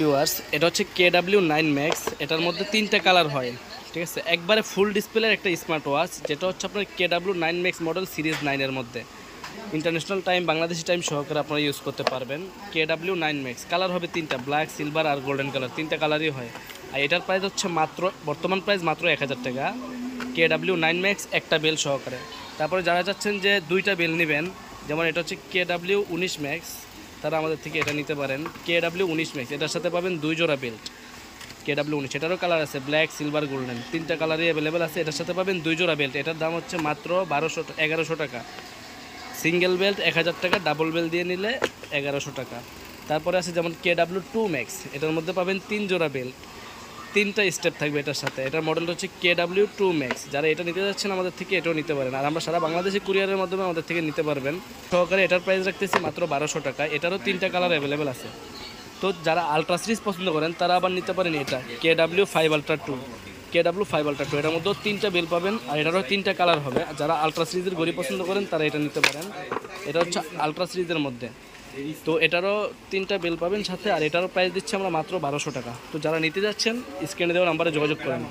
Viewers, এটা হচ্ছে KW9 max. এটার মধ্যে তিনটা কালার হয়, ঠিক আছে। একবারে ফুল ডিসপ্লের একটা স্মার্ট ওয়াচ, যেটা হচ্ছে আপনার KW9 ম্যাক্স মডেল সিরিজ 9-এর মধ্যে ইন্টারন্যাশনাল টাইম, বাংলাদেশি টাইম সহকারে আপনারা ইউজ করতে পারবেন। KW9 ম্যাক্স কালার হবে তিনটা, ব্ল্যাক, সিলভার আর গোল্ডেন কালার, তিনটা কালারই হয়। আর এটার প্রাইস হচ্ছে বর্তমান প্রাইস মাত্র 1000 টাকা। KW9 ম্যাক্স একটা বেল সহকারে। তারপরে যারা চাচ্ছেন যে দুইটা বেল নেবেন, যেমন এটা হচ্ছে KW19 ম্যাক্স, তারা আমাদের থেকে এটা নিতে পারেন। KW19 ম্যাক্স, এটার সাথে পাবেন 2 জোড়া বেল্ট। KW19 এটারও কালার আছে, ব্ল্যাক, সিলভার, গোল্ডেন, তিনটা কালারই অ্যাভেলেবেল আছে। এটার সাথে পাবেন 2 জোড়া বেল্ট। এটার দাম হচ্ছে মাত্র 1100 টাকা। সিঙ্গেল বেল্ট 1000 টাকা, ডাবল বেল্ট দিয়ে নিলে 1100 টাকা। তারপরে আছে যেমন KW2 ম্যাক্স, এটার মধ্যে পাবেন 3 জোড়া বেল্ট, তিনটা স্টেপ থাকবে এটার সাথে। এটার মডেলটা হচ্ছে KW2 ম্যাক্স। যারা এটা নিতে যাচ্ছেন আমাদের থেকে এটাও নিতে পারেন, আর আমরা সারা বাংলাদেশে কুরিয়ারের মাধ্যমে আমাদের থেকে নিতে পারবেন সহকারে। এটার প্রাইস রাখতেছি মাত্র 1200 টাকা। এটারও তিনটা কালার অ্যাভেলেবেল আছে। তো যারা আলট্রা সিরিজ পছন্দ করেন তারা আবার নিতে পারেন এটা KW5 Ultra 2। KW5 Ultra 2 এটার মধ্যেও তিনটা বেল পাবেন, আর এটারও তিনটা কালার হবে। যারা আলট্রা সিরিজের ঘড়ি পছন্দ করেন তারা এটা নিতে পারেন। এটা হচ্ছে আলট্রা সিরিজের মধ্যে, তো এটারও তিনটা বেল পাবেন সাথে, আর এটারও প্রাইস দিচ্ছি আমরা মাত্র 1200 টাকা। তো যারা নিতে যাচ্ছেন স্ক্রিনে দেওয়া নাম্বারে যোগাযোগ করেন।